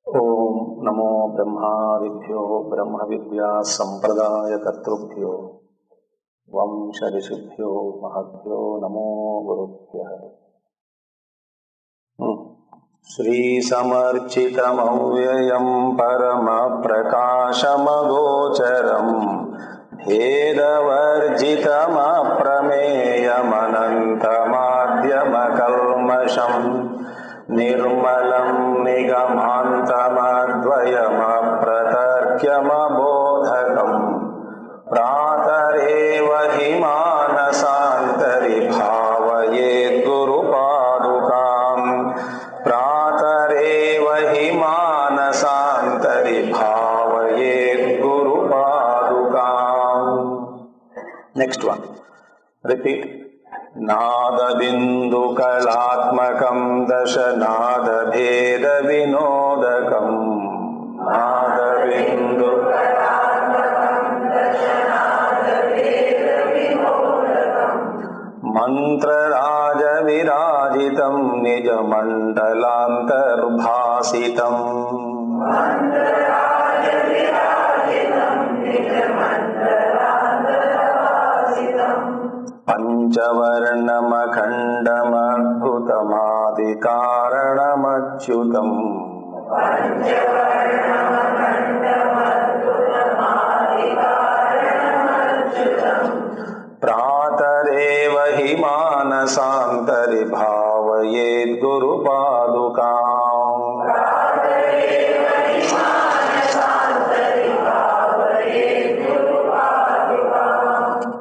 ओम नमो ब्रह्मादिभ्यो ब्रह्म विद्या संप्रदाय कर्तृभ्यो वंश ऋषिभ्यो महद्भ्यो नमो गुरुभ्यः। श्री समर्चितमव्ययं परम प्रकाशमगोचरं भेदवर्जितमप्रमेयमनन्तमाद्यमकल्मषम् निर्मलं निगमान्तमद्वयमप्रतर्क्यमबोधकम् प्रातरेव हि मानसान्तरिभावयेद्गुरुपादुकाम् प्रातरेव हि मानसान्तरिभावयेद्गुरुपादुकाम्। Next one. Repeat. नादबिन्दुकलात्मकं दशनादभेदविनोदकम् मन्त्रराजविराजितं निजमण्डलान्तर्भासितम् पञ्चवर्णमखण्डमद्भुतमादिकारणमच्युतम् प्रातरेव हि मानसान्तरिभावयेद्गुरुपादुकाम्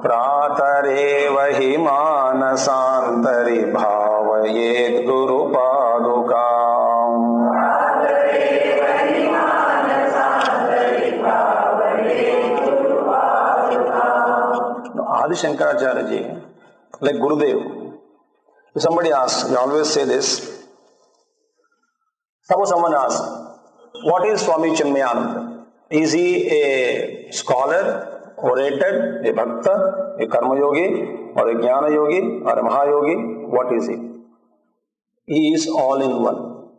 प्रातरेव हि मानसान्तरिभावयेद्गुरुपादुकाम्। Adi Shankaracharya ji, like Gurudev, if somebody asks, we always say this, suppose someone asks, what is Swami Chinmayananda? Is he a scholar, orator, a bhakta, a karma yogi, or a jnana yogi, or a mahayogi? What is he? He is all in one.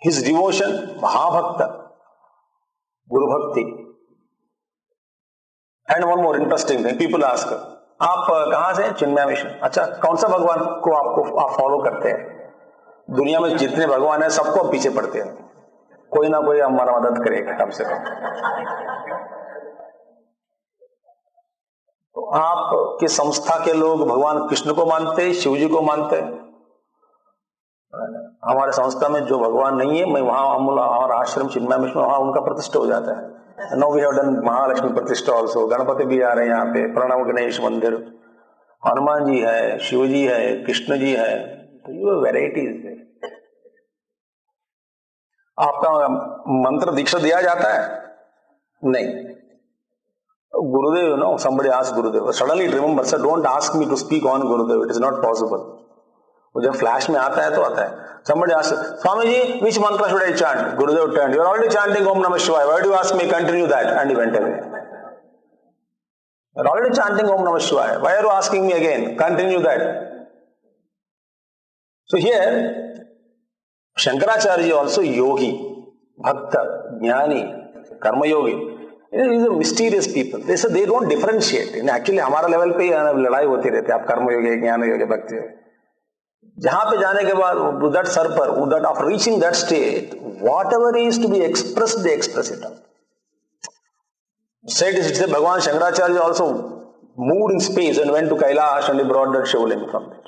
His devotion, Mahabhakta, Guru Bhakti. And one more interesting thing, people ask, आप कहाँ से? चिन्मय mission. अच्छा, कौन सा भगवान को आप follow करते हैं? दुनिया में जितने भगवान हैं सबको हम पीछे पड़ते हैं, कोई ना कोई हमारा मदद करेगा कम से कम। तो आपके संस्था के लोग भगवान कृष्ण को मानते हैं, शिव जी को मानते हैं। हमारे संस्था में जो भगवान नहीं है, मैं वहां हमारा आश्रम चिन्मय मिशन, वहां उनका प्रतिष्ठा हो जाता है। Now we have done Mahalakshmi प्रतिष्ठा ऑल्सो, गणपति भी आ रहे हैं यहाँ पे, प्रणव गणेश मंदिर, हनुमान जी है, शिव जी है, कृष्ण जी है, तो ये वेराइटीज है। आपका मंत्र दीक्षा दिया जाता है? नहीं। Gurudev, somebody asked Gurudev, suddenly remember, sir, don't ask me to speak on Gurudev, it is not possible. वो जब फ्लैश में आता है तो आता है। Somebody asked, Swami ji, which mantra should I chant? Gurudev turned, you are already chanting Om Namah Shivaya, why do you ask me? Continue that. And he went away. You are already chanting Om Namah Shivaya, why are you asking me again? Continue that. So here, Shankaracharya ji also yogi, bhakta, jnani, karma yogi. These are mysterious people. They say they don't differentiate. Actually, हमारा level पे लड़ाई होती रहती है, आप कर्म योगी, ज्ञान योगी, भक्ति योगी। जहां पे जाने के बाद that sir पर that after reaching that state, whatever is to be expressed, they express it. Said it say Bhagwan Shankaracharya also moved in space and went to Kailash and he brought that Shivling from there.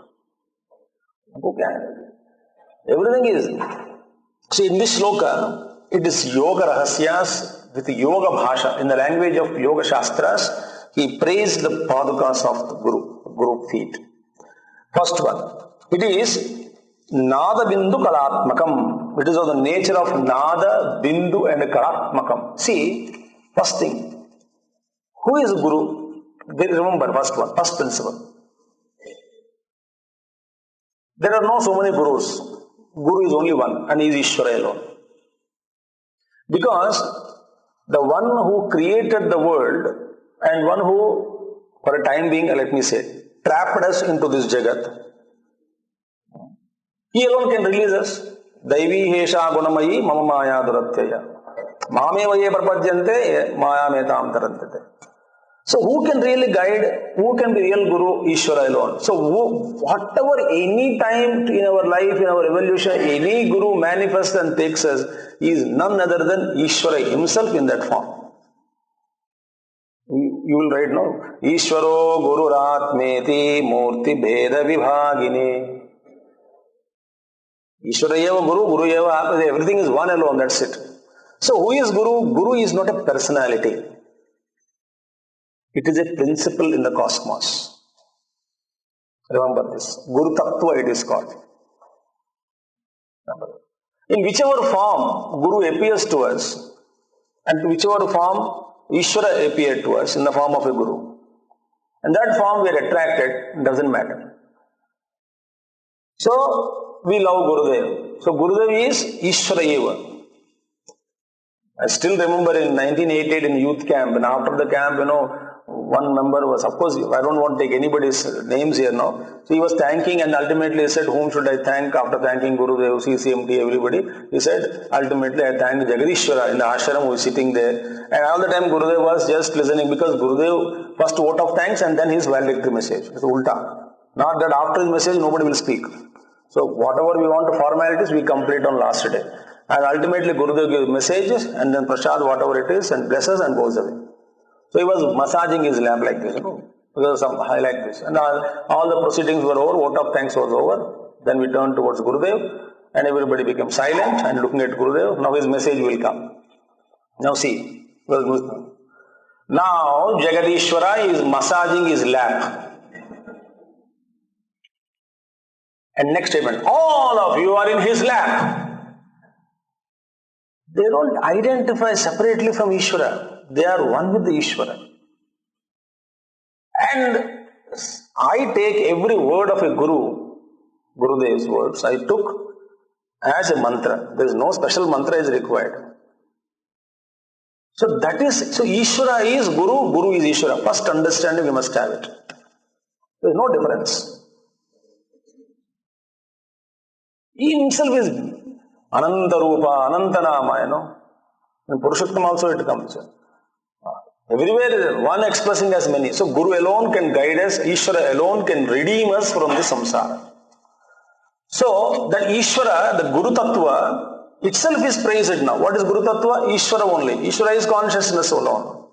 Everything is. See, in this shloka, it is yoga rahasyas with yoga bhasha. In the language of yoga shastras, he praised the padukas of the Guru feet. First one. It is Nada Bindu Kalatmakam. It is of the nature of Nada, Bindu and Kalatmakam. See, first thing, who is Guru? Remember, first one, first principle. There are no so many Gurus. Guru is only one and he is Ishvara alone. Because the one who created the world and one who, for a time being, let me say, trapped us into this Jagat, He alone can release us. Daivi hesha gunamayi mama maya duratyaya. Mameva ye prapadyante maya metam tarantate. So who can really guide? Who can be real Guru? Ishvara alone. So whatever, any time in our life, in our evolution, any Guru manifests and takes us, he is none other than Ishvara himself in that form. You will write now, Ishvaro Guru Ratmeti Murti Bheda Vibhagine. Ishvara eva Guru, Guru eva, everything is one alone, that's it. So who is Guru? Guru is not a personality. It is a principle in the cosmos. Remember this. Guru Tattva it is called. In whichever form Guru appears to us, and whichever form Ishvara appeared to us in the form of a Guru, and that form we are attracted, doesn't matter. So we love Gurudev. So Gurudev is Ishvara eva. I still remember in 1988 in youth camp, and after the camp, one member was, of course, I don't want to take anybody's names here now. So he was thanking, and ultimately he said, whom should I thank after thanking Gurudev, CCMT, everybody? He said, ultimately I thanked Jagadishwara in the ashram who is sitting there. And all the time Gurudev was just listening, because Gurudev first vote of thanks and then his valedictory message. It's ulta. Not that after his message nobody will speak. So whatever we want to formalities, we complete on last day. And ultimately Gurudev gives messages, and then Prasad, whatever it is, and blesses and goes away. So he was massaging his lamp like this, because of some high like this. And all the proceedings were over, vote of thanks was over. Then we turned towards Gurudev, and everybody became silent and looking at Gurudev. Now his message will come. Now see, now Jagadishwara is massaging his lamp. And next statement, all of you are in his lap. They don't identify separately from Ishvara. They are one with the Ishvara. And I take every word of a Guru, Gurudev's words, I took as a mantra. There is no special mantra is required. So Ishvara is Guru, Guru is Ishvara. First understanding we must have it. There is no difference. He himself is Ananta Rupa, Ananta Nama, In Purushottam also it comes. Everywhere one expressing as many. So Guru alone can guide us, Ishvara alone can redeem us from the samsara. So that Ishvara, the Guru Tattva itself is praised now. What is Guru Tattva? Ishvara only. Ishvara is consciousness alone.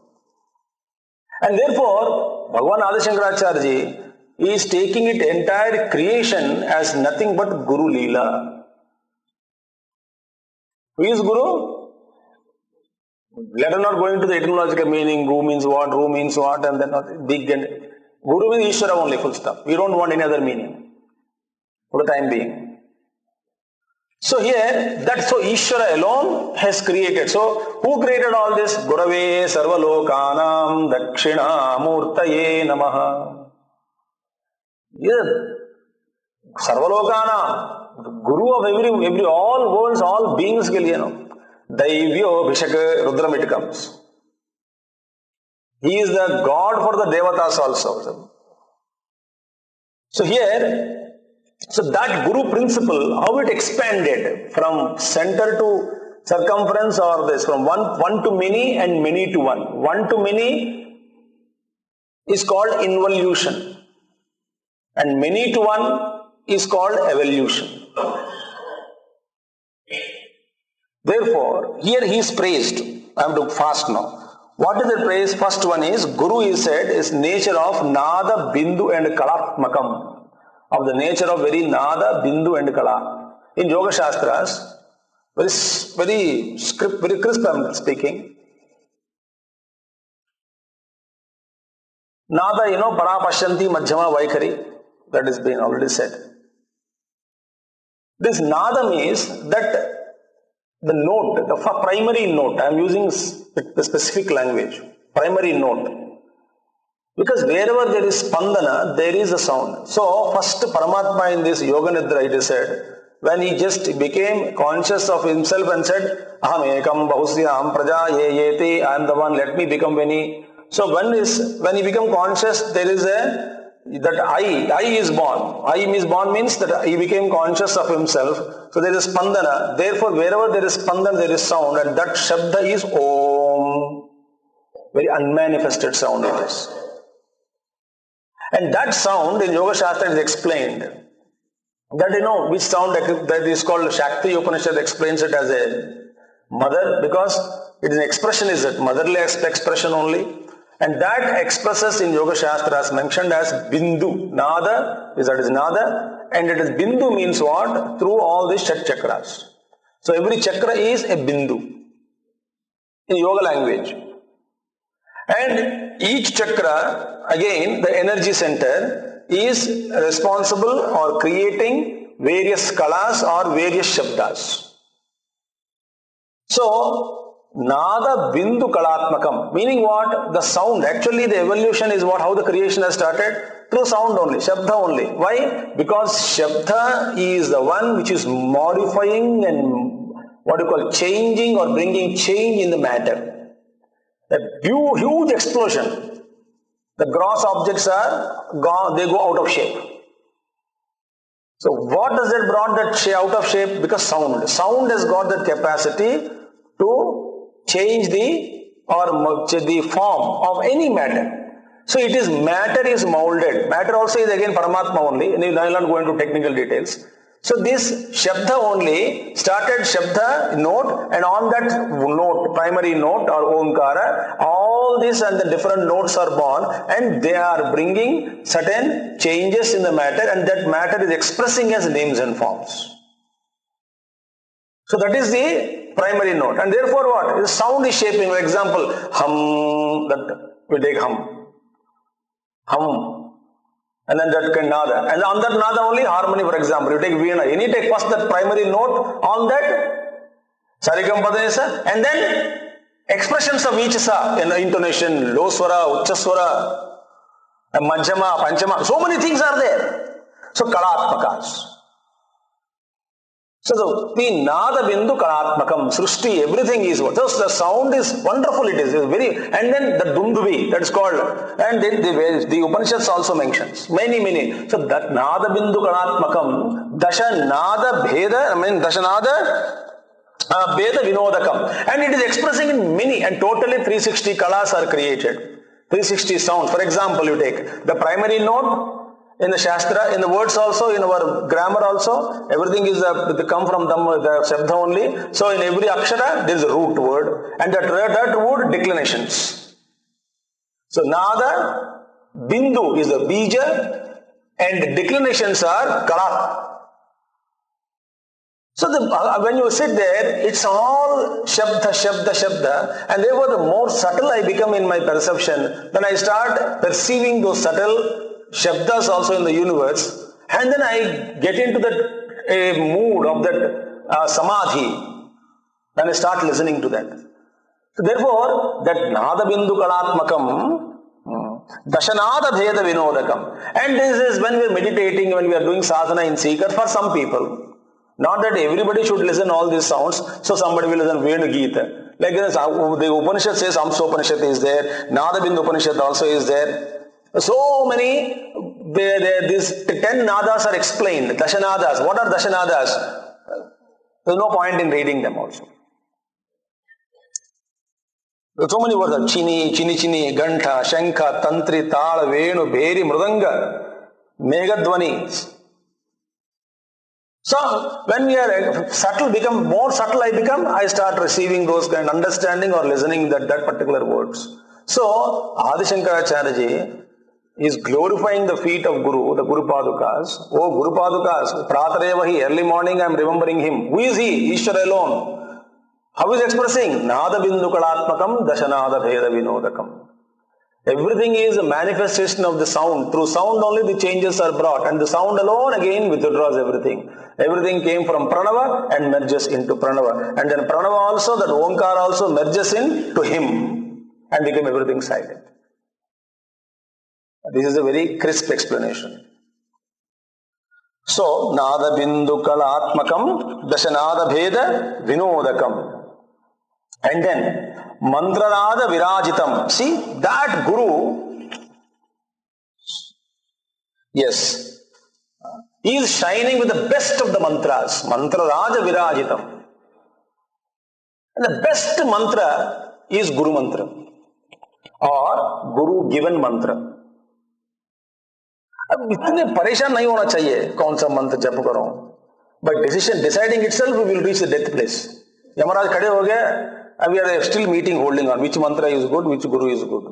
And therefore, Bhagavan Adi Shankaracharya ji is taking it entire creation as nothing but Guru Leela. Who is Guru? Let us not go into the etymological meaning, Gu means what, Ru means what, and then big and Guru means Ishvara only, full stop. We don't want any other meaning for the time being. So here, Ishvara alone has created. So who created all this? Gurave Sarvalokanam Dakshina Murtaye Namaha. Yes, Sarvalokana, Guru of every all worlds, all beings ke liye, Daivyo Bhishaka Rudram it comes. He is the God for the Devatas also. So here, that Guru principle, how it expanded from center to circumference, or this, from one to many and many to one. One to many is called involution. And many to one is called evolution. Therefore, here he is praised. I am to fast now. What is the praise? First one is, Guru is said is nature of Nada, Bindu and Kalatmakam. Of the nature of very Nada, Bindu and Kala. In Yoga Shastras, very crisp I am speaking. Nada, Parapashyanti Madhyama Vaikari. That has been already said. This Nada means that the note, the primary note, I am using the specific language, primary note. Because wherever there is Spandana, there is a sound. So, first Paramatma in this Yoga Nidra, it is said, when he just became conscious of himself and said, Aham ekam bahusyam praja ye yeti, I am the one, let me become many. So, when he become conscious, there is a that I is born. I is born means that he became conscious of himself. So there is spandana. Therefore, wherever there is spandana, there is sound, and that shabda is Om. Very unmanifested sound it is. And that sound in Yoga Shastra is explained. That which sound that is called Shakti Upanishad explains it as a mother, because it is an expression, is it? Motherly expression only. And that expresses in Yoga Shastra as mentioned as Bindu. Nada is Nada, and it is Bindu means what? Through all these Shat chakras. So every chakra is a Bindu in Yoga language. And each chakra, again, the energy center, is responsible or creating various kalas or various shabdas. So, Nada Bindu Kalatmakam, meaning what? The sound. Actually, the evolution is what? How the creation has started? Through sound only, Shabda only. Why? Because Shabda is the one which is modifying and changing or bringing change in the matter. A huge explosion. The gross objects are gone, they go out of shape. So what does that brought that out of shape? Because sound. Sound has got that capacity to change the form of any matter. So it is matter is molded. Matter also is again Paramatma only. And I will not go into technical details. So this Shabda only started Shabda note, and on that note, primary note or Omkara, all these and the different notes are born, and they are bringing certain changes in the matter, and that matter is expressing as names and forms. So that is the primary note, and therefore what? The sound is shaping. For example, hum, that we take hum. Hum. And then that can nada. And on that nada only harmony, for example. You take Veena. You need to take first that primary note on that Sarigam Padanesa, and then expressions of each sa in intonation, low swara, ucha swara, majjama, panchama. So many things are there. So kalatmakas. So the Nada Bindu Kalatmakam, Srushti, everything is what. So the sound is wonderful, it is very, and then the Dundubi, that is called, and then the Upanishads also mentions, many. So that Nada Bindu Kalatmakam, Dasha Nada Bheda Vinodakam, and it is expressing in many, and totally 360 kalas are created. 360 sounds. For example, you take the primary note, in the Shastra, in the words also, in our grammar also, everything is come from the Shabda only. So in every Akshara, there is a root word, and that word declinations. So Nada, Bindu is the Bija, and declinations are Kalat. So when you sit there, it's all Shabda, and therefore the more subtle I become in my perception, then I start perceiving those subtle Shabdas also in the universe, and then I get into that mood of that Samadhi, and I start listening to that. So therefore, that Nada Bindu Kalatmakam, Dashanada Bheda Vinodakam. And this is when we are meditating, when we are doing sadhana in Sikar, for some people. Not that everybody should listen all these sounds, so somebody will listen Venu Gita. Like this, the Upanishad says Amsa Upanishad is there, Nada Bindu Upanishad also is there. So many, these 10 nadas are explained, Dashanadas. What are Dashanadas? There is no point in reading them also. There are so many words, Chini, Gantha, Shankha, Tantri, Tala, Venu, Bheri, Mridanga, Megadvani. So, when we are become more subtle I start receiving those kind of understanding or listening that particular words. So, Adi Shankaracharya Ji is glorifying the feet of Guru, the Guru Padukas. Oh, Guru Padukas, Pratarevahi, early morning I am remembering him. Who is he? Ishvara alone. How is he expressing? Nada Bindu Kalatmakam, Dashanada Bheda Vinodakam. Everything is a manifestation of the sound. Through sound only the changes are brought, and the sound alone again withdraws everything. Everything came from Pranava and merges into Pranava. And then Pranava also, that Omkara also merges into him and become everything silent. This is a very crisp explanation. So, Nada Bindu Kalatmakam, Dashanada Bheda Vinodakam. And then, Mantrarada Virajitam. See, that Guru, Yes. He is shining with the best of the mantras. Mantra Raja Virajitam. And the best mantra is Guru Mantra or Guru given mantra. अब इतने परेशान नहीं होना चाहिए कौन सा मंत्र जप करो, but deciding itself we will reach the death place. Yamraj खड़े हो गए, अब we are still meeting holding on which mantra is good, which guru is good.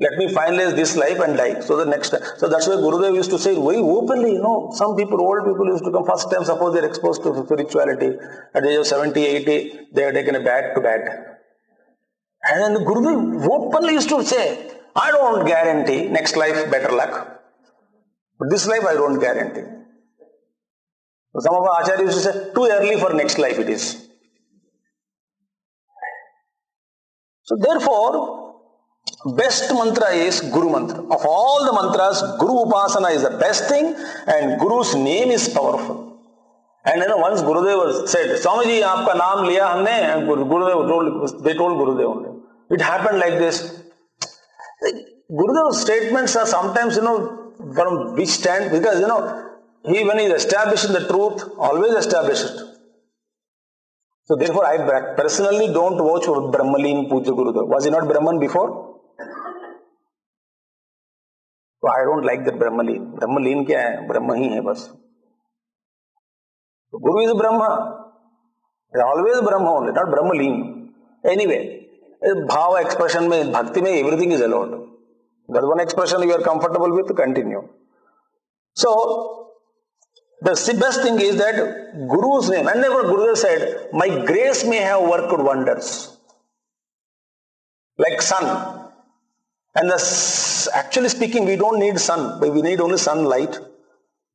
Let me finalize this life and die. So the next, so that's why Gurudev used to say very openly, some people, old people used to come first time, suppose they're exposed to spirituality at the age of 70, 80, they are taken a bad to bad. And then the Gurudev openly used to say, I don't guarantee next life better luck, but this life I don't guarantee. So some of our acharyas used to say, too early for next life it is. So therefore, best mantra is Guru Mantra. Of all the mantras, Guru Upasana is the best thing, and Guru's name is powerful. And once Gurudev said, Swamiji, aapka naam liya humne, and they told Gurudev only. It happened like this. Gurudev's statements are sometimes, from which stand, because, he when he is establishing the truth, always established it. So therefore, I personally don't watch Brahmalin Puja Gurudev. Was he not Brahman before? So I don't like that Brahmalin. Brahmalin क्या है? ब्रह्म ही है बस. So Guru is Brahma. It's always Brahma only, not Brahmalin. Anyway, bhava expression में, bhakti में, everything is allowed. That one expression you are comfortable with, continue. So the best thing is that Guru's name, and therefore Gurudev said, my grace may have worked wonders. Like sun. And actually speaking, we don't need sun, but we need only sunlight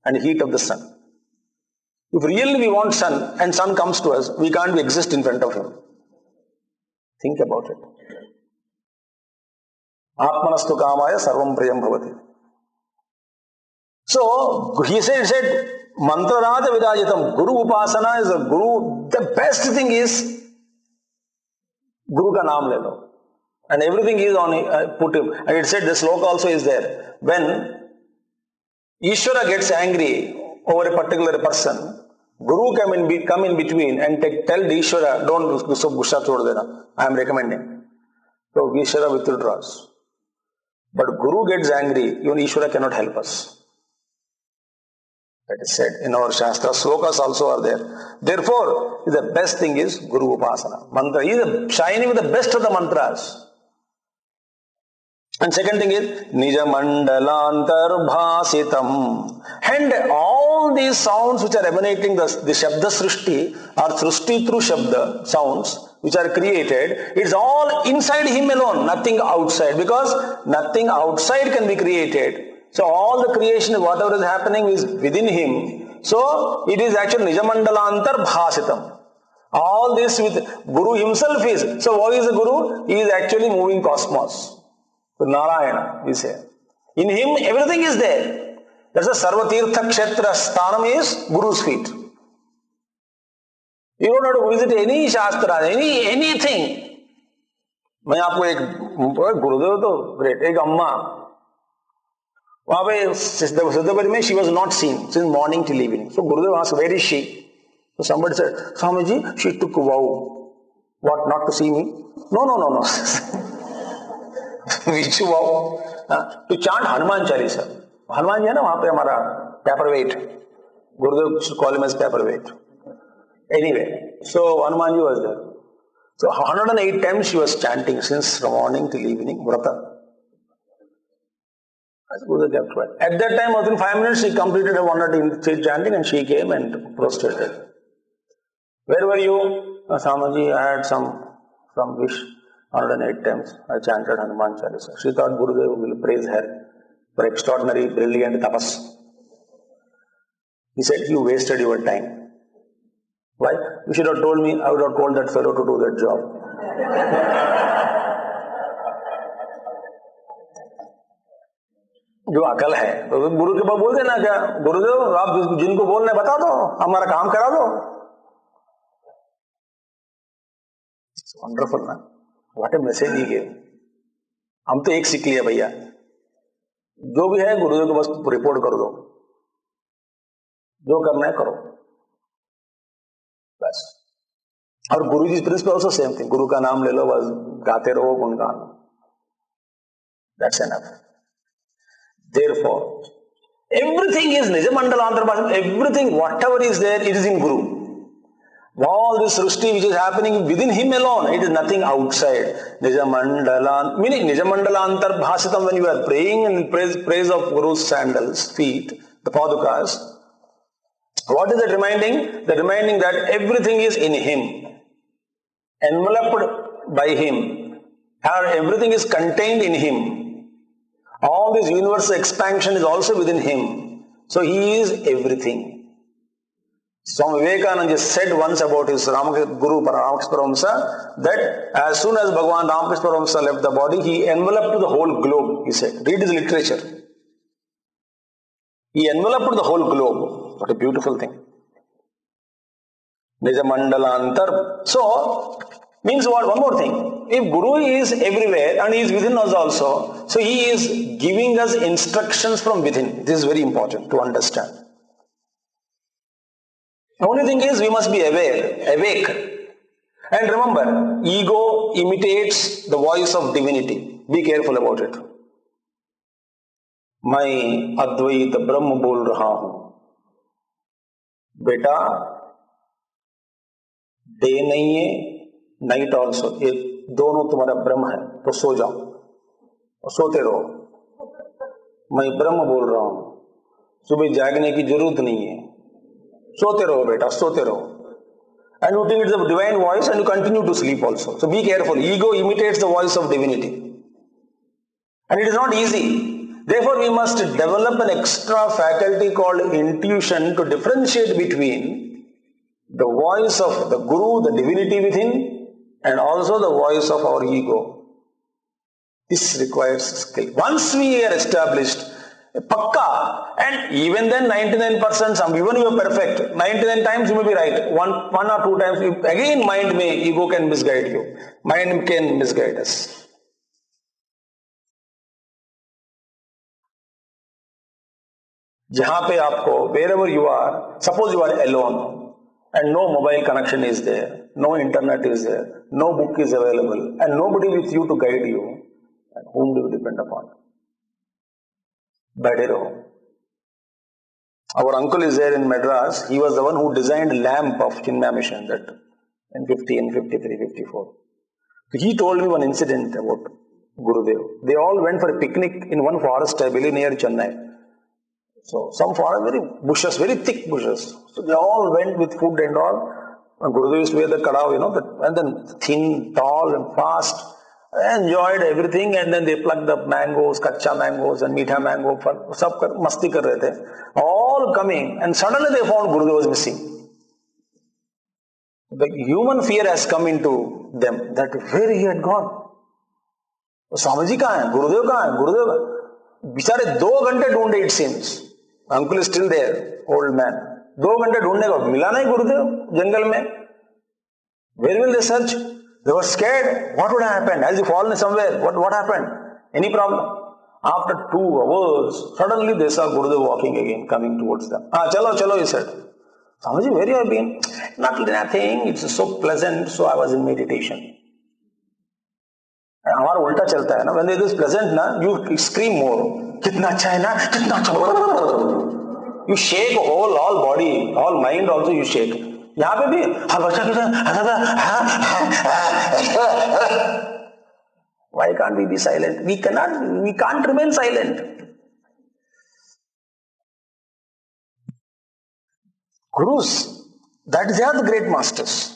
and heat of the sun. If really we want sun and sun comes to us, we can't exist in front of him. Think about it. Atmanastu kamaya sarvam priyam bhavati. So he said mantra raja vidajitam, Guru upasana is a Guru. The best thing is Guru ka naam le lo. And everything is on put him. And it said the sloka also is there. When Ishvara gets angry over a particular person, Guru come in between and tell the Ishvara, don't so gussa chhod dena. I am recommending. So Ishvara withdraws. But Guru gets angry, even Ishvara cannot help us. That is said in our Shastra. Slokas also are there. Therefore, the best thing is Guru Upasana. Mantra. He is shining with the best of the mantras. And second thing is Nija Mandalantar Bhasitam. And all these sounds which are emanating, the Shabda Srishti or Srishti through Shabda sounds which are created, it's all inside him alone, nothing outside, because nothing outside can be created. So all the creation, whatever is happening is within him. So it is actually Nija Mandalantar Bhasitam. All this with Guru himself is. So what is the Guru? He is actually moving cosmos. So Narayana, we say. In him, everything is there. That's a Sarvatirtha Kshetra Sthanam is Guru's feet. You don't have to visit any Shastra, anything. मैं आपको एक गुरुदेव तो great, एक अम्मा वहां पे सिद्धपुरी में, she was not seen since morning till evening. So Gurudev asked, where is she? So somebody said, Swamiji, she took a vow. What, not to see me? No. Which vow? To chant Hanuman Chalisa. Hanuman ji है ना वहां पे हमारा paperweight. Gurudev should call him as paperweight. Anyway, so Hanuman ji was there. So 108 times she was chanting since from morning till evening, Vrata. At that time, within 5 minutes, she completed her 108 chanting and she came and prostrated. Where were you? Swamiji, I had some wish. 108 times I chanted Hanuman Chalisa. She thought Gurudev will praise her for extraordinary, brilliant tapas. He said, you wasted your time. Why? You should have told me, I would have told that fellow to do that job. जो अकल है तो गुरु के पास बोल देना, क्या गुरुदेव आप जिनको बोलने बता दो, हमारा काम करा दो. वंडरफुल ना, what A message he gave. हम तो एक सीख लिया भैया, जो भी है गुरुदेव को बस रिपोर्ट कर दो, जो करना है करो बस। और गुरु जी प्रिंसिपल ऑल्सो सेम थिंग, गुरु का नाम ले लो, बस गाते रहो गुणगान, that's enough. Therefore, everything is Nijamandala, everything, whatever is there, it is in Guru. All this Srishti which is happening within him alone, it is nothing outside. Nijamandala, meaning Nijamandala Antarbhasitam, when you are praying in praise of Guru's sandals, feet, the padukas, what is it reminding? The reminding that everything is in him, enveloped by him, or everything is contained in him. All this universal expansion is also within him. So he is everything. Swami Vivekananda just said once about his Guru Ramakrishna Paramhamsa that as soon as Bhagavan Ramakrishna Paramhamsa left the body, he enveloped the whole globe, he said. Read his literature. He enveloped the whole globe. What a beautiful thing. Nijamandalantar. So, means what? One more thing. If Guru is everywhere and he is within us also, so he is giving us instructions from within. This is very important to understand. The only thing is we must be aware, awake. And remember, ego imitates the voice of divinity. Be careful about it. मैं अद्वैत ब्रह्म बोल रहा हूं बेटा, day नहीं है, night also, ये दोनों तुम्हारा ब्रह्म है, तो सो जाओ और सोते रहो। मैं ब्रह्म बोल रहा हूं, सुबह जागने की जरूरत नहीं है, सोते रहो बेटा, सोते रहो। And you think it's a divine voice and you continue to sleep also. So be careful. Ego imitates the voice of divinity. And it is not easy. Therefore, we must develop an extra faculty called intuition to differentiate between the voice of the Guru, the divinity within, and also the voice of our ego. This requires skill. Once we are established, Pakka, and even then 99%, even if you are perfect, 99 times you may be right, one or two times, again ego can misguide you. Mind can misguide us. जहां पे आपको, wherever you are, suppose you are alone and no mobile connection is there, no internet is there, no book is available, and nobody with you to guide you, and whom do you depend upon? बैठे रहो. Our uncle is there in Madras. He was the one who designed lamp of Chinmaya Mission that in 53, 54. So he told me one incident about Gurudev. They all went for a picnic in one forest, I believe, near Chennai. So some forest, very bushes, very thick bushes. So they all went with food and all. And Gurudev used to wear the kadav, and then thin, tall and fast. Enjoyed everything, and then they plucked the mangoes, kacha mangoes and meetha mango, sab masti kar rahe the. All coming, and suddenly they found Gurudev was missing. The human fear has come into them that where he had gone. Swamiji kahan hai? Gurudev kahan hai? Gurudev बिचारे 2 घंटे ढूंढे, it seems. Uncle is still there, old man. 2 घंटे ढूंढने का मिला नहीं गुरुदेव जंगल में. Where will they search? They were scared. What would have happened? Has he fallen somewhere? What happened? Any problem? After 2 hours, suddenly they saw Gurudev walking again, coming towards them. Chalo, he said. Swamiji, where you have been? Nothing. It's so pleasant, so I was in meditation. हमारा उल्टा चलता है ना. When it is pleasant ना, you scream more. कितना अच्छा है ना, कितना अच्छा. You shake all body, all mind also you shake. यहाँ पे भी हर बच्चा why can't we be silent? We can't remain silent. Gurus, they are the great masters.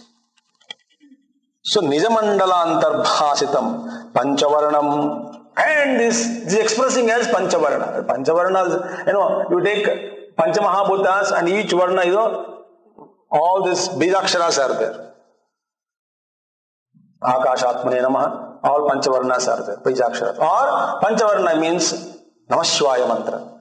So Nijamandala Antarbhasitam Panchavarnam, and this is expressing as Panchavarna. Panchavarna, you take Panchamahabhutas and each Varna, all these Bijaksharas are there. Akashatmane Namaha, all Panchavarnas are there, Bijaksharas. Or Panchavarna means Namashvaya mantra.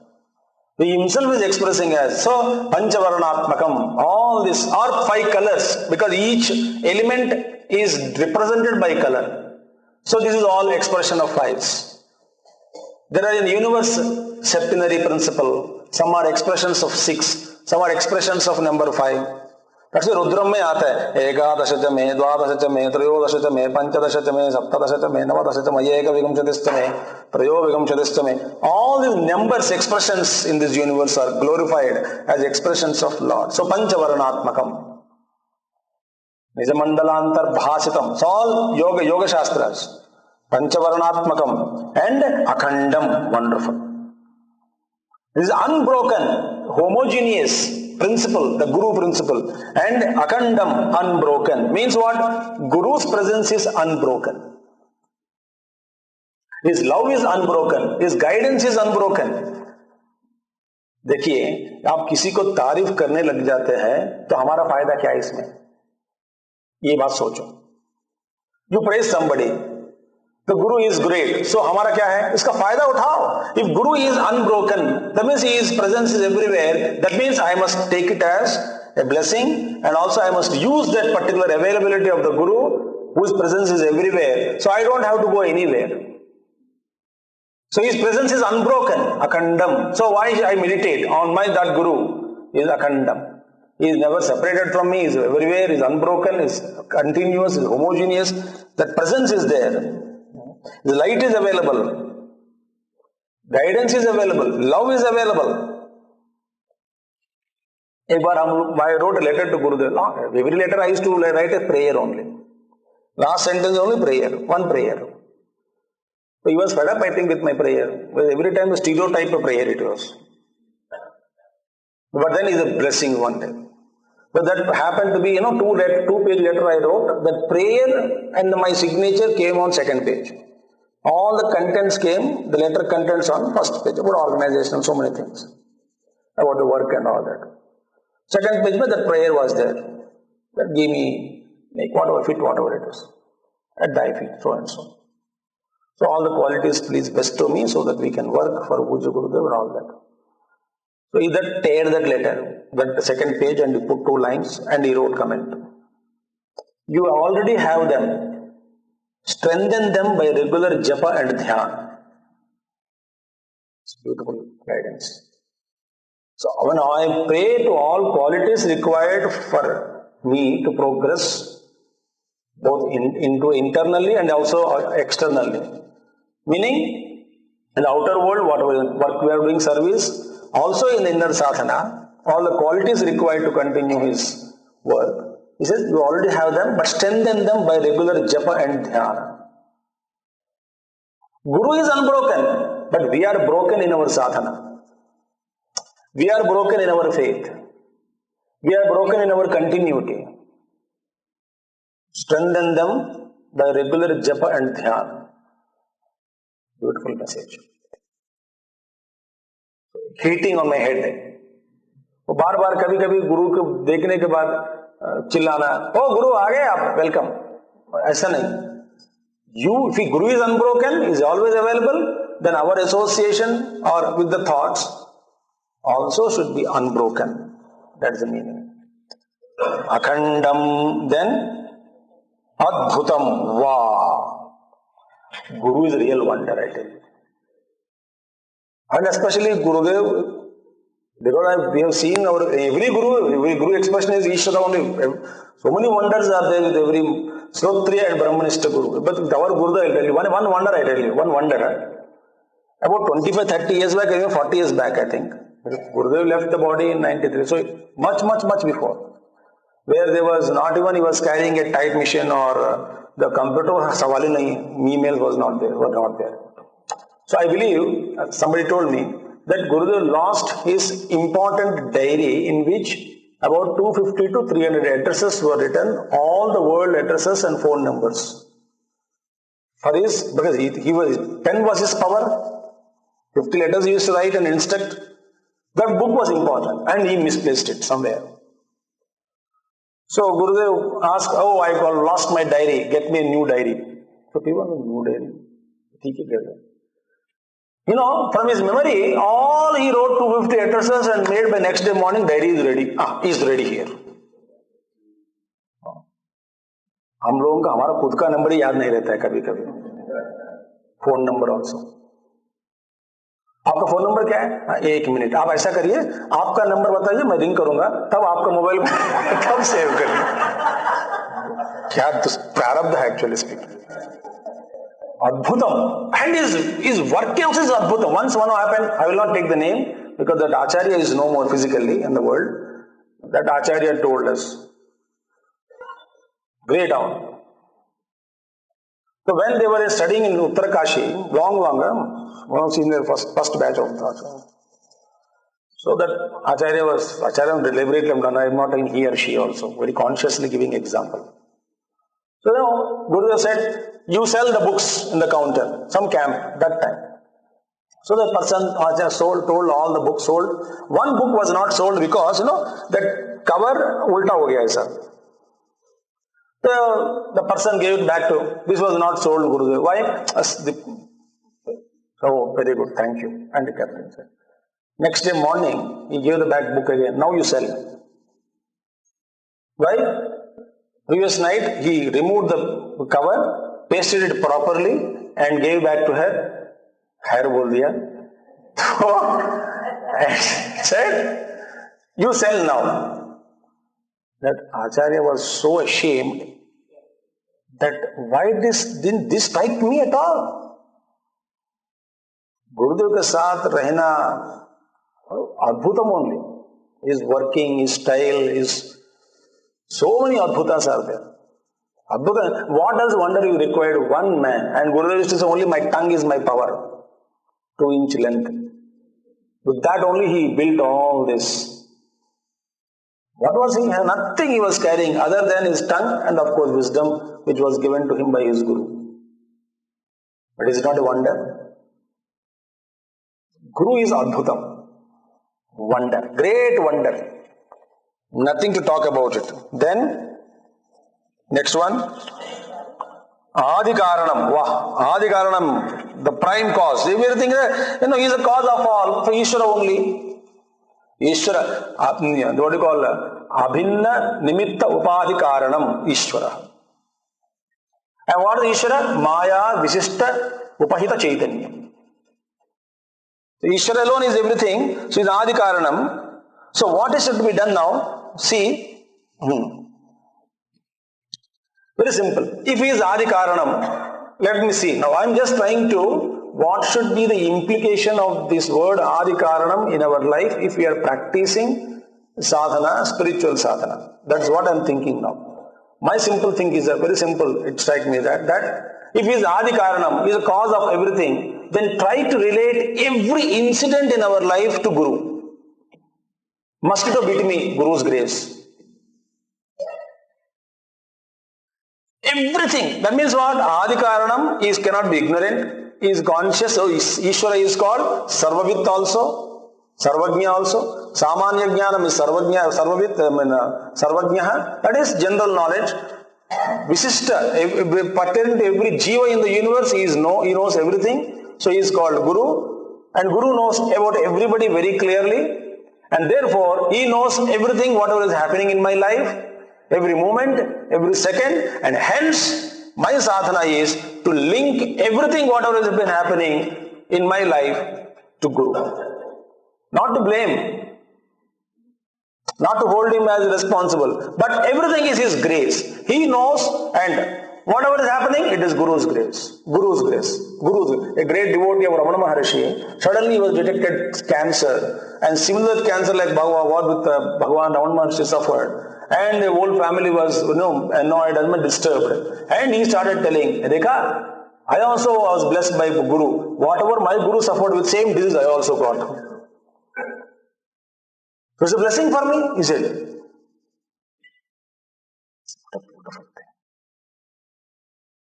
He himself is expressing as, so Panchavarnatmakam, all this, or 5 colors, because each element is represented by color. So this is all expression of 5s. There are in the universe septenary principle, some are expressions of 6, some are expressions of number 5. That's why Rudram में आता है एकादश च मे द्वादश च मे त्रयोदश च मे पंचदश च मे सप्तदश च मे नवदश च मे एकविंशतिश्च मे त्रयोविंशतिश्च मे. All these numbers expressions in this universe are glorified as expressions of Lord. So panchavarnatmakam, Nijamandalantar it's all yoga shastras. Panchavarnatmakam and akhandam, wonderful. This is unbroken, homogeneous principle, the Guru principle. And akhandam, unbroken. Means what? Guru's presence is unbroken. His love is unbroken. His guidance is unbroken. देखिए, आप किसी को तारीफ करने लग जाते हैं तो हमारा फायदा क्या है इसमें? ये बात सोचो. You praise somebody, the Guru is great. So हमारा क्या है? इसका फायदा उठाओ. If Guru is unbroken, that means his presence is everywhere. That means I must take it as a blessing, and also I must use that particular availability of the Guru, whose presence is everywhere. So I don't have to go anywhere. So his presence is unbroken, akhandam. So why I meditate on that Guru? Is akhandam. He is never separated from me, he is everywhere, he is unbroken, he is continuous, he is homogeneous. That presence is there. The light is available. Guidance is available. Love is available. एक बार I wrote a letter to Gurudev. Every letter I used to write a prayer only. Last sentence only prayer, one prayer. So he was fed up, I think, with my prayer. Because every time a stereotype of prayer it was. But then is a blessing one day. But that happened to be, two-page letter I wrote. That prayer and my signature came on second page. All the contents came, the letter contents on first page, about organization and so many things. About the work and all that. Second page, that prayer was there. That give me, make whatever fit, whatever it is. At thy feet, so and so. So all the qualities please bestow me so that we can work for Puja Gurudev and all that. So he tear that letter, that second page, and he put 2 lines and he wrote comment. You already have them. Strengthen them by regular japa and dhyan. It's beautiful guidance. So when I pray to all qualities required for me to progress, both into internally and also externally. Meaning, in the outer world, whatever work we are doing, service, also in the inner sadhana, all the qualities required to continue his work. He says, you already have them, but strengthen them by regular japa and dhyana. Guru is unbroken, but we are broken in our sadhana. We are broken in our faith. We are broken in our continuity. Strengthen them by regular japa and dhyana. Beautiful message. Hitting on my head. वो बार बार कभी कभी गुरु को देखने के बाद चिल्लाना, ओ गुरु आ गए आप, वेलकम. ऐसा नहीं. If Guru is unbroken, is always available, then our association or with the thoughts also should be unbroken. That is the meaning. Akhandam, then Adbhutam. Wow. Guru is a real wonder, I tell you. And especially Gurudev, because we have seen every Guru expression is Ishvara only. So many wonders are there with every Srotriya and Brahmanista Guru. But our Gurudev, I tell you, one wonder I tell you, one wonder. About 25-30 years back, even 40 years back, I think. Gurudev left the body in 93. So much before. Where there was not even, he was carrying a type machine or the computer, savali nahi, email was not there. So I believe, somebody told me, that Gurudev lost his important diary in which about 250 to 300 addresses were written, all the world addresses and phone numbers. Because pen was his power, 50 letters he used to write and instruct. That book was important and he misplaced it somewhere. So Gurudev asked, I lost my diary, get me a new diary. So people have a new diary. From his memory, all he wrote 250 addresses and made by next day morning, diary is ready. Is ready here. हम लोगों का हमारा खुद का number ही याद नहीं रहता है कभी-कभी. Phone number also. आपका फोन नंबर क्या है? हाँ, 1 मिनट, आप ऐसा करिए, आपका नंबर बताइए, मैं रिंग करूंगा, तब आपका मोबाइल तब सेव करिए। क्या प्रारब्ध है actually speaking. Adbhutam, and his working is Adbhutam. Once one happened, I will not take the name because that Acharya is no more physically in the world. That Acharya told us, way down. So when they were studying in Uttarakashi, long, one was in their first batch of Acharya. So that Acharya deliberately, I am not saying he or she also, very consciously giving example. So now, Gurudev said, you sell the books in the counter, some camp, that time. So the person told all the books sold. One book was not sold because, that cover ulta ho gaya, sir. The person gave it back to, this was not sold, Gurudev. Why? Oh, very good, thank you. And the captain said. Next day morning, he gave the back book again. Now you sell. Why? Previous night, he removed the cover, pasted it properly, and gave back to her. Hair bol diya. And said, you sell now. That Acharya was so ashamed that why didn't this strike me at all? Gurudev ke saath rehna adbhutam only. His working, his style, his so many adbhutas are there. Adbhuta, what else wonder you required one man? And Gurudev used to say, only my tongue is my power. 2-inch length. With that only he built all this. What was he? Nothing he was carrying other than his tongue and of course wisdom which was given to him by his Guru. But is it not a wonder? Guru is Adbhutam. Wonder. Great wonder. Nothing to talk about it. Then, next one. Adhikaranam. Wow. Adhikaranam. The prime cause. Everything, he is the cause of all. For Ishvara only. Ishvara, what do you call? Abhinna Nimitta Upadhikaranam Ishvara. And what is Ishvara? Maya Visishta Upahita Chaitanya. So Ishvara alone is everything. So is Adhikaranam. So what is to be done now? See. Very simple. If he is Adhikaranam, let me see. Now I am just trying to, what should be the implication of this word Adhikaranam in our life if we are practicing sadhana, spiritual sadhana. That's what I am thinking now. My simple thing is very simple. It strikes me that if he is Adhikaranam, he is the cause of everything, then try to relate every incident in our life to Guru. Mosquito bit me, Guru's grace. Everything. That means what? Adhikaranam cannot be ignorant. He is conscious. So Ishvara is called Sarvavit also. Sarvagnya also. Samanya Jnanam is Sarvagnya, Sarvavit, Sarvagnya. That is general knowledge. Visishta, pertaining to every jiva in the universe, he knows everything. So he is called Guru. And Guru knows about everybody very clearly. And therefore, he knows everything, whatever is happening in my life. Every moment, every second, and hence my sadhana is to link everything whatever has been happening in my life to Guru. Not to blame, not to hold him as responsible, but everything is his grace. He knows, and whatever is happening, it is Guru's grace. Guru's grace. A great devotee of Ramana Maharshi, suddenly he was detected cancer, and similar cancer like what with Bhagavan Ramana Maharshi suffered. And the whole family was, annoyed and disturbed. And he started telling, Rekha, I also was blessed by Guru. Whatever my Guru suffered with, same disease I also got. So it's a blessing for me, he said.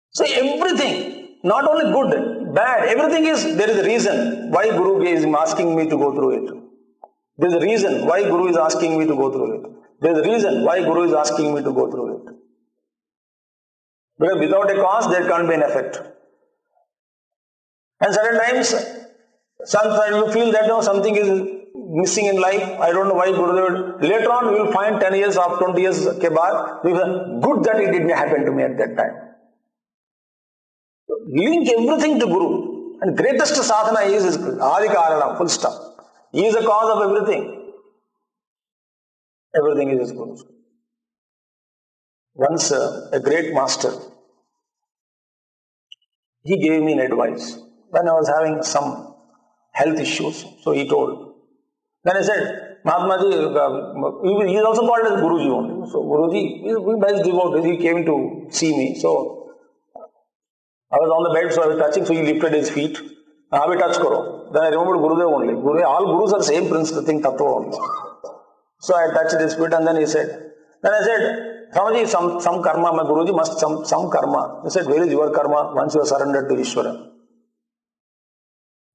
So everything, not only good, bad, everything there is a reason why Guru is asking me to go through it. There is a reason why Guru is asking me to go through it. There is a reason why Guru is asking me to go through it. Because without a cause, there can't be an effect. And certain times, sometimes you feel that something is missing in life. I don't know why Guru. Later on, we will find 10 years or 20 years ke baad, we will good that it didn't happen to me at that time. Link everything to Guru. And greatest sadhana is Adi Karana, full stop. He is the cause of everything. Everything is his Guru. Once a great master, he gave me an advice when I was having some health issues. So he told. Then I said, Mahatma Ji, he is also called as Guruji only. So Guruji is best devoted. He came to see me. So I was on the bed, so I was touching. So he lifted his feet. Abhi touch karo. Then I remembered Gurudev only. All Gurus are same principle, thing tattva only. So I touched his feet and then he said, Swamiji, some karma, my Guruji must some karma. He said, where is your karma once you are surrendered to Ishvara?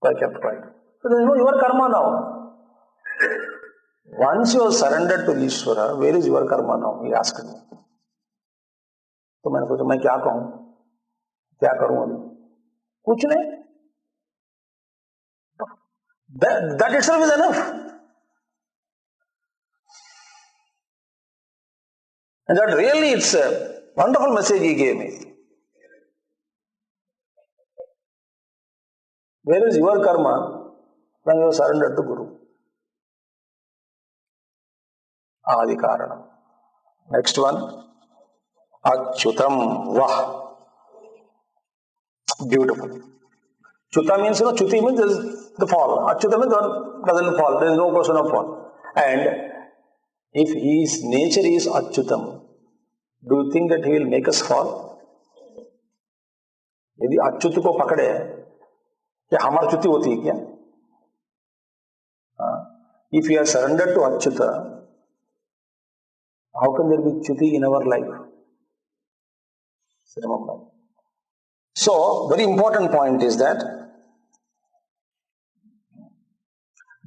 So I kept quiet. So there is no your karma now. Once you are surrendered to Ishvara, where is your karma now? He asked me. So मैंने सोचा मैं क्या कहूँ, क्या करूँ अभी? कुछ नहीं. That itself is enough. And that really, it's a wonderful message he gave me. Where is your karma when you are surrendered to Guru? Adi Karana. Next one. Achyutam Vah. Beautiful. Chuta means, Chuti means the fall. Achyuta means doesn't fall. There is no question of fall. And if his nature is Achyutam, do you think that he will make us fall? यदि अच्युत को पकड़े क्या हमारी च्युति होती है क्या? If we are surrendered to Achyuta, how can there be च्युति in our life? Remember. So, very important point is that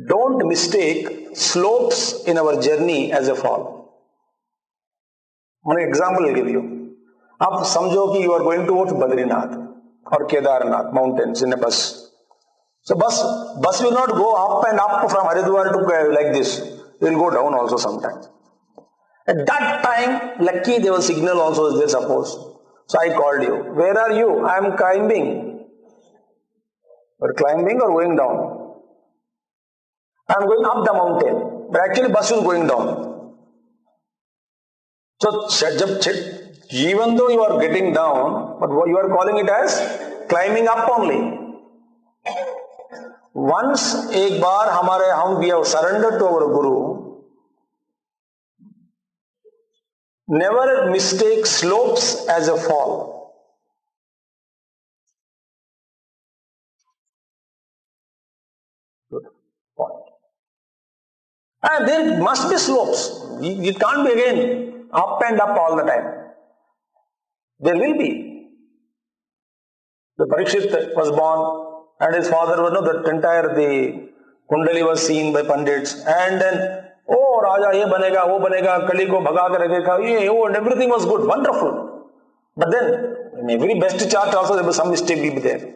don't mistake slopes in our journey as a fall. One example will give you. आप समझो कि you are going towards Badrinath or Kedarnath mountains in a bus. So bus will not go up and up from Haridwar to like this. It will go down also sometimes. At that time, lucky there was signal also is there suppose. So I called you. Where are you? I am climbing. You are climbing or going down? I am going up the mountain. But actually bus is going down. So even though you are getting down, but you are calling it as climbing up only. Once एक बार we have surrendered to our Guru, never mistake slopes as a fall. Good point. And there must be slopes. It can't be again up and up all the time. There will be. The Parikshit was born and his father was, the Kundali was seen by Pandits, and then, oh, Raja, ye banega, wo banega, Kali ko bhaga kar rakhega, and everything was good, wonderful. But then, in every best chart also there was some mistake will be there.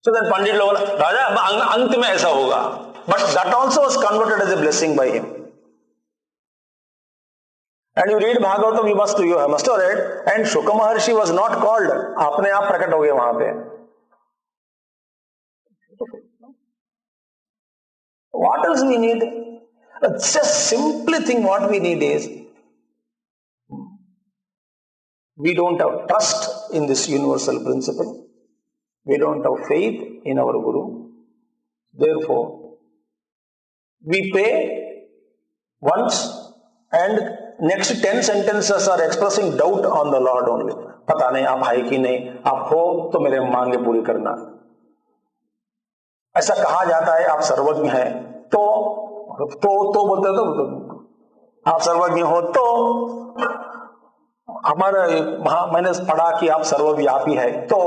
So then Pandit loga, Raja, ant mein aisa hoga. But that also was converted as a blessing by him. And you read Bhagavatam, you must have read, and Shuka Maharshi was not called. Apne aap prakat ho gaye wahan pe. What else we need? Just simply think what we need is, we don't have trust in this universal principle. We don't have faith in our Guru. Therefore, we pay once and next 10 sentences are expressing doubt on the Lord only. पता नहीं आप है कि नहीं, आप हो तो मेरे मांगे पूरी करना. ऐसा कहा जाता है आप सर्वज्ञ हैं तो बोलते तो आप सर्वज्ञ हो तो हमारा मैंने पढ़ा कि आप सर्वव्यापी है तो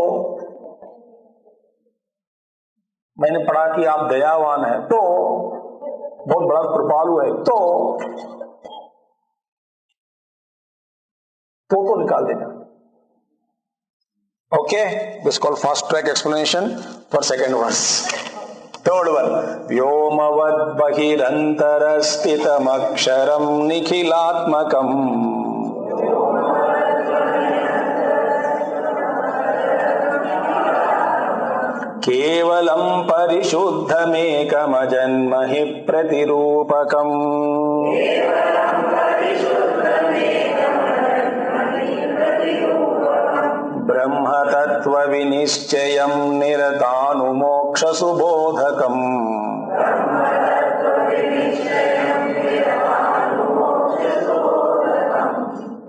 मैंने पढ़ा कि आप दयावान है तो बहुत बड़ा कृपालु है तो निकाल देना. Okay, this is called fast track explanation for second verse. Third one, Vyomavad Bahirantara Stitam Aksharam Nikhilatmakam. केवलं परिशुद्धमेकमजन्म हि प्रतिरूपकम्। ब्रह्मतत्त्वविनिश्चयं निरतानुमोक्षसुबोधकम्।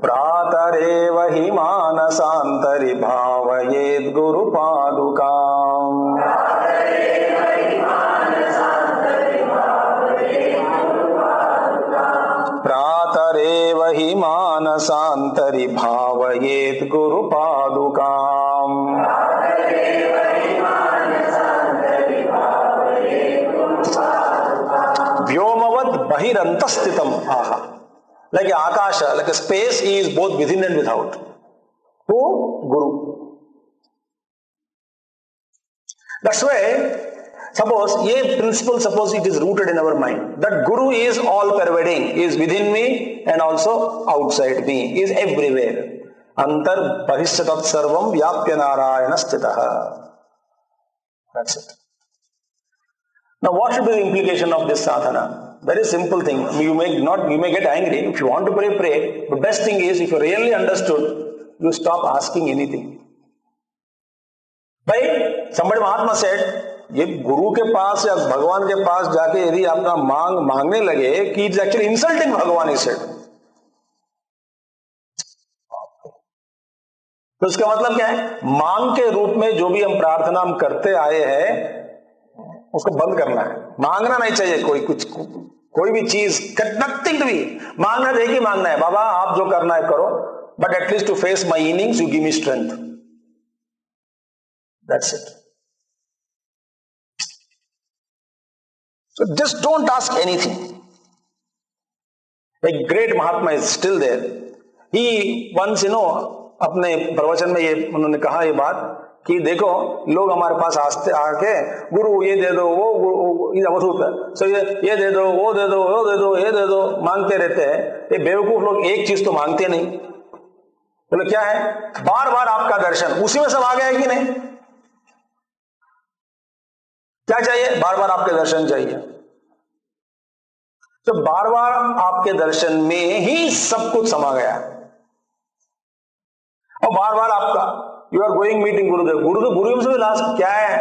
प्रातरेव हि मानसान्तरिभावयेद् गुरुपादुकाम्। प्रातरेव हि मानसान्तरिभावयेद् गुरुपादुकाम्। व्योमवत् बहिरन्तस्थितम् आहा, like akasha, like a space is both within and without. Who? Guru. That's why, suppose ye principle, suppose it is rooted in our mind that Guru is all pervading, is within me and also outside me, is everywhere. Antar bahisyatat sarvam vyapya narayana sthitah. That's it. Now what should be the implication of this sadhana? Very simple thing. You may get angry. If you want to pray, pray. The best thing is, if you really understood, you stop asking anything. भाई, somebody महात्मा said, ये गुरु के पास या भगवान के पास जाके यदि अपना मांगने लगे कि it's actually insulting भगवान, he said. तो इसका मतलब क्या है? मांग के रूप में जो भी हम प्रार्थना हम करते आए हैं उसको बंद करना है। मांगना नहीं चाहिए कोई भी चीज, नथिंग टू बी मांगना देखिए, मांगना है बाबा आप जो करना है करो, but at least to face my innings you give me strength, that's it. So just don't ask anything. एक great Mahatma is still there, he once अपने प्रवचन में ये उन्होंने कहा ये बात कि देखो लोग हमारे पास आके गुरु ये दे दो वो अवधूत है, सो ये दे दो वो दे दो वो दे दो ये दे दो मांगते रहते हैं। ये बेवकूफ लोग एक चीज तो मांगते नहीं। बोले क्या है? बार बार आपका दर्शन, उसी में सब आ गया है कि नहीं? क्या चाहिए? बार बार आपके दर्शन चाहिए। तो बार बार आपके दर्शन में ही सब कुछ समा गया और बार बार आपका यू आर गोइंग मीटिंग गुरुदेव, गुरुदेव से लास्ट क्या है?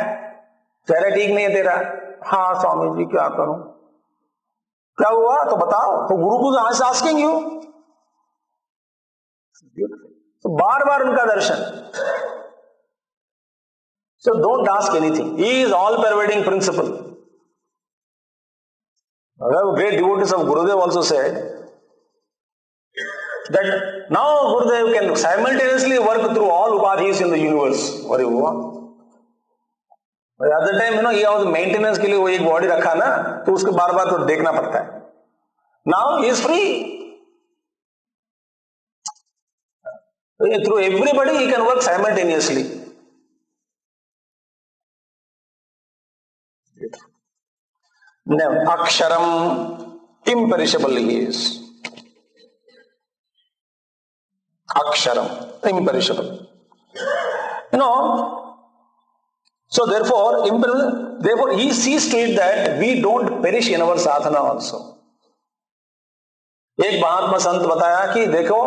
चेहरा ठीक नहीं है तेरा। हाँ स्वामी जी क्या करूं? क्या हुआ तो बताओ। तो गुरु को आस्किंग यू, तो बार बार उनका दर्शन। So don't ask anything, he is all pervading principle. Great devotees of Gurudev also said that now Gurudev can simultaneously work through all upadhis in the universe. अरे हुआ at the time ये maintenance के लिए वो एक बॉडी रखा ना, तो उसको बार बार तो देखना पड़ता है। Now he is free. Through everybody he can work simultaneously. Now aksharam, imperishable he is. Aksharam, imperishable. So therefore he sees to it that we don't perish in our sadhana also. एक महात्मा संत बताया कि देखो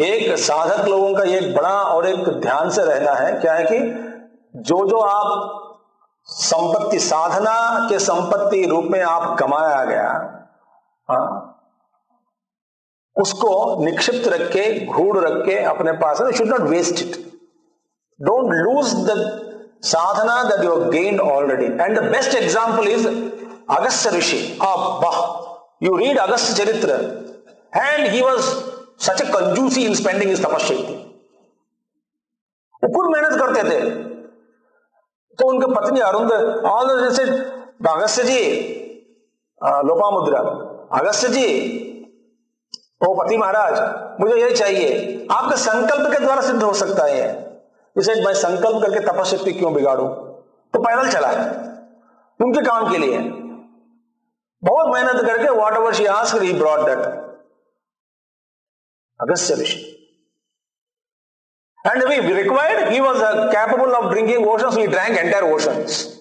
एक साधक लोगों का एक बड़ा और एक ध्यान से रहना है, क्या है कि जो आप संपत्ति साधना के संपत्ति रूप में आप कमाया गया, उसको निक्षिप्त रख के घूर रख के अपने पास, should not waste it, don't lose the sadhana that you have gained already. And the best example is Agastya Rishi. You read Agastya Charitra and he was such ए कंजूसी इन स्पेंडिंग हिज तपस्शक्ति। वो खुद मेहनत करते थे, तो उनके पत्नी अरुंध ऑल अगस्त्य जी, लोपामुद्रा, अगस्त्य जी ओ पति महाराज मुझे यही चाहिए, आपके संकल्प के द्वारा सिद्ध हो सकता है। इसे मैं संकल्प करके तपस्शक्ति क्यों बिगाड़ू? तो पैदल चला है उनके काम के लिए, बहुत मेहनत करके what ever she asked he brought that. Agastya Rishi And if he required, he was capable of drinking oceans, so he drank entire oceans.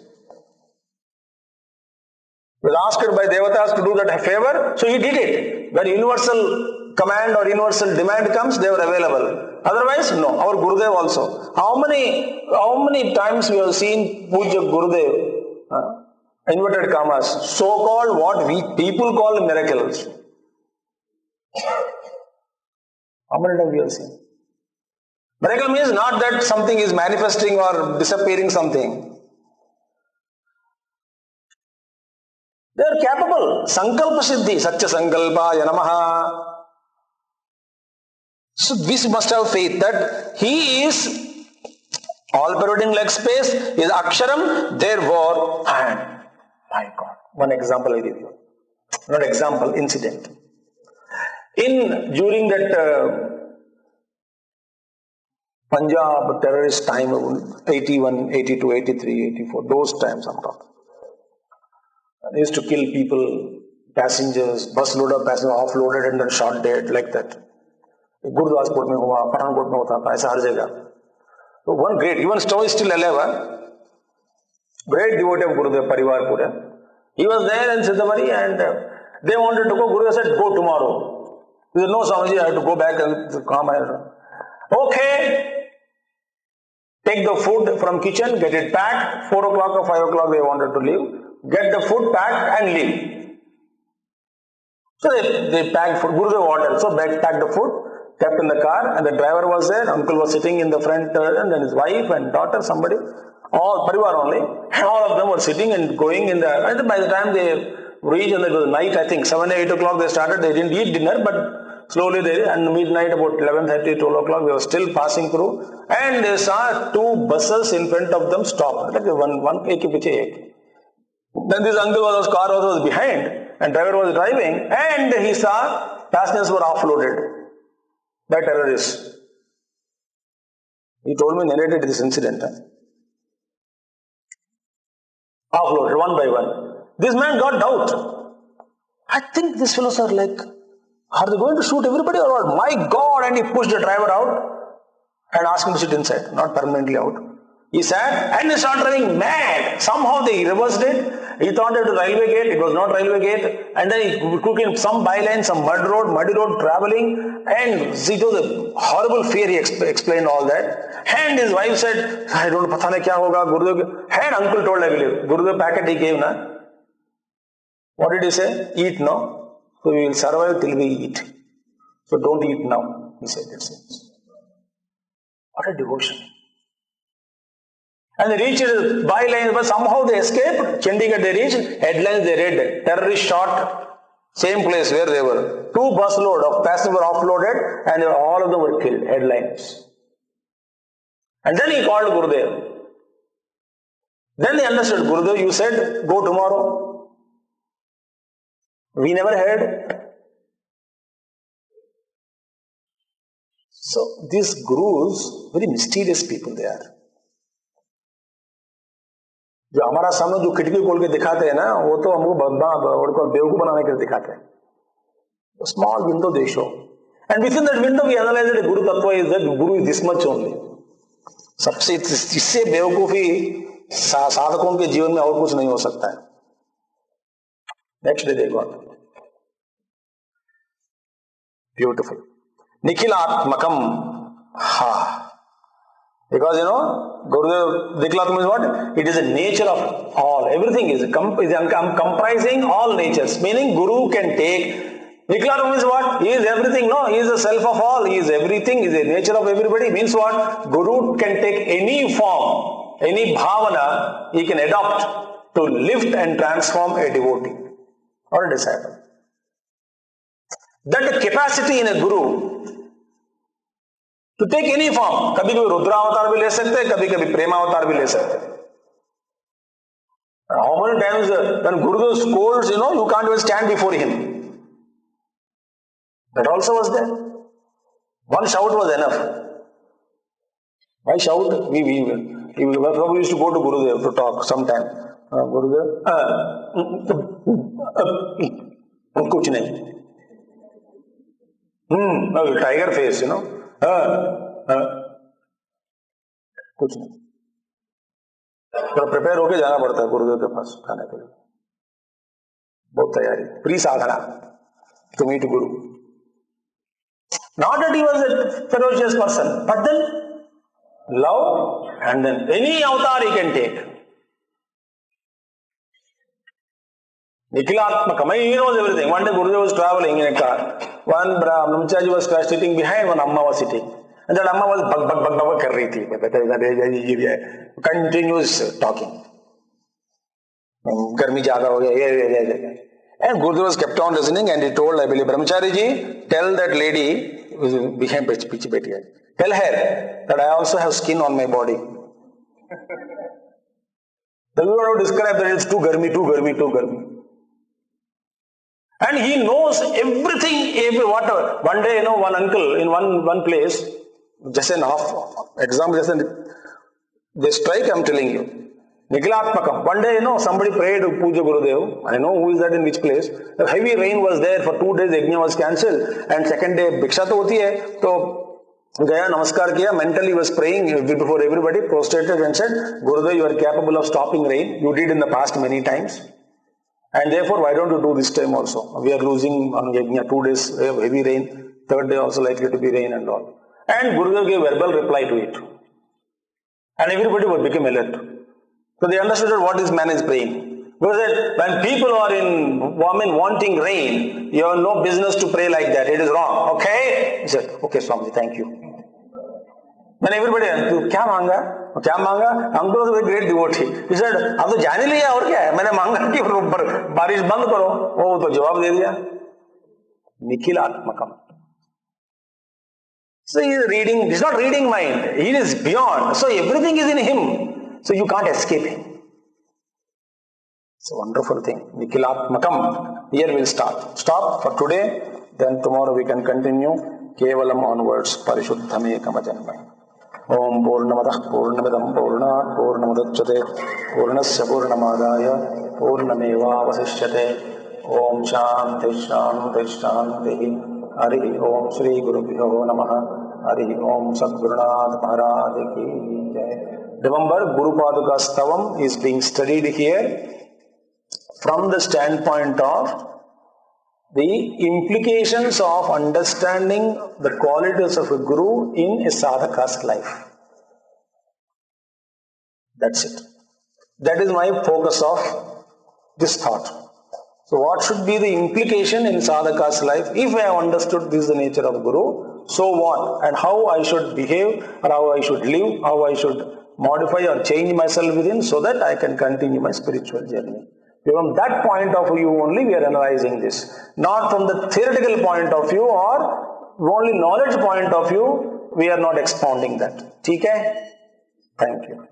He was asked by Devatas to do that favor, so he did it. When universal command or universal demand comes, they were available. Otherwise, no. Our Gurudev also. How many times we have seen Puja Gurudev, inverted commas, so-called what we people call miracles. How many times we have seen? Miracle means not that something is manifesting or disappearing something. They are capable. Sankalpa Siddhi, Satya Sankalpaya Namaha. So we must have faith that he is all-pervading like space, is Aksharam, therefore hand. My God. One example I give you. Not example, incident. During that Punjab terrorist time, 81, 82, 83, 84, those times I'm talking. They used to kill people, passengers, bus load of passengers offloaded and then shot dead like that. Gurdaspur mein hua, Pathankot mein hota tha, aisa har jagah. So one great, even story is still alive, great devotee of Gurudev, Parivar Pura. He was there in Siddhamari and they wanted to go. Gurudev said, go tomorrow. He said, no Swamiji, I have to go back and calm. Okay. Take the food from kitchen, get it packed. 4 o'clock or 5 o'clock they wanted to leave. Get the food packed and leave. So they packed food. Gurudev ordered. So packed the food, kept in the car, and the driver was there. Uncle was sitting in the front, and then his wife and daughter, somebody, all Parivar only. And all of them were sitting and going in the. And by the time they reached, and it was night, I think 7 or 8 o'clock they started. They didn't eat dinner, but slowly they, and midnight about 11:30, 12 o'clock, they were still passing through, and they saw 2 buses in front of them stop. Like one ek piche ek. Then this uncle was car was behind, and driver was driving, and he saw passengers were offloaded by terrorists. He told me, narrated this incident. Offloaded one by one. This man got doubt. I think these fellows are like, are they going to shoot everybody or what? My God! And he pushed the driver out and asked him to sit inside, not permanently out. He sat and they started driving mad. Somehow they reversed it. He thought it was railway gate. It was not railway gate. And then he took in some byline, some muddy road traveling. And it was a horrible fear. He explained all that. And his wife said, I don't know, pata nahi kya hoga. Gurudev. And uncle told, I believe. Gurudev packet he gave, na? What did he say? Eat now. So we will survive till we eat. So don't eat now. He said, it seems. What a devotion. And they reached bylines, but somehow they escaped. Chandigarh they reached, headlines they read, terrorist shot, same place where they were. 2 busload of passengers were offloaded and all of them were killed, headlines. And then he called Gurudev. Then they understood, Gurudev, you said, go tomorrow. We never heard. So these gurus, very mysterious people they are. जो हमारा सामने जो खिड़की खोल के दिखाते हैं ना, वो तो हमको बेवकूफ बनाने के लिए दिखाते हैं. Small window they show, and within that window we analyze that Guru Tattva is that Guru is this much only. सबसे इससे बेवकूफी साधकों के जीवन में और कुछ नहीं हो सकता है. Next day they got beautiful. Nikhilatmakam. Ha. Because Gurudev Nikhilatmakam is what? It is the nature of all. Everything is comprising all natures. Meaning Guru can take. Nikhilatmakam is what? He is everything. No, he is the self of all. He is everything. He is the nature of everybody. Means what? Guru can take any form, any bhavana, he can adopt to lift and transform a devotee or a disciple. That capacity in a Guru to take any form. कभी कभी रुद्रा अवतार भी ले सकते हैं, कभी कभी प्रेम अवतार भी ले सकते हैं. How many times when Gurudev scolds, you can't even stand before him. That also was there. One shout was enough. Why shout? We probably used to go to Gurudev to talk sometime. Gurudev, कुछ नहीं. Tiger face, कुछ नहीं, तो prepare होके जाना पड़ता है गुरुदेव के पास खाने के लिए, बहुत तैयारी, pre Sadhana to meet Guru. Not that he was a ferocious person, but then love, and then any avatar he can take. Nikhilatmakam, he knows everything. One day Gurudev was traveling in a car. One Brahmacharya was sitting behind, one Amma was sitting. And that Amma was bag kar rahi thi. Continuous talking. Garmi zyada ho gaya, and Gurudev was kept on listening, and he told, I believe, Brahmachari ji, tell that lady who became pichi beti, tell her that I also have skin on my body. Then we want to describe that it's too garmi. And he knows everything, whatever. One day, one uncle in one place, just an example, they strike, I'm telling you. Nikhilatmakam. One day, somebody prayed Puja Gurudev. I know who is that in which place. A heavy rain was there for 2 days. Yajna was cancelled. And second day, Bhiksha to hoti hai. So, gaya, namaskar kiya. Mentally was praying before everybody, prostrated and said, Gurudev, you are capable of stopping rain. You did in the past many times. And therefore, why don't you do this time also? We are losing on Yajna 2 days, heavy rain. Third day also likely to be rain and all. And Gurudev gave verbal reply to it. And everybody would become alert. So they understood what this man is praying. Because when people are wanting rain, you have no business to pray like that. It is wrong. Okay? He said, okay, Swamiji, thank you. Then everybody, kya manga? Uncle was a very great devotee. He said, ab to jaan hi liya aur kya hai? Maine manga ki barish band karo. Oh, to jawab de diya. Nikhilatmakam. So he is reading, he is not reading mind. He is beyond. So everything is in him. So you can't escape him. It's a wonderful thing. Nikhilatmakam. Here we'll stop. Stop for today. Then tomorrow we can continue. Kevalam onwards. Parishuddhamekam janmai. Om Purnamadah Purnamidam Purnat Purnamadachyate Purnasya Purnamadaya Purnameva Vasishyate. Om Shanti Shanti Shanti. Hari Om Shri Gurubhyo Namaha. Hari Om Sadgurunath Maharaj Ki Jai. Remember, Guru Paduka Stavam is being studied here from the standpoint of the implications of understanding the qualities of a Guru in a sadhaka's life. That's it. That is my focus of this thought. So what should be the implication in sadhaka's life? If I have understood this is the nature of Guru, so what? And how I should behave, or how I should live, how I should modify or change myself within, so that I can continue my spiritual journey. From that point of view only we are analyzing this. Not from the theoretical point of view or only knowledge point of view, we are not expounding that. Okay? Thank you.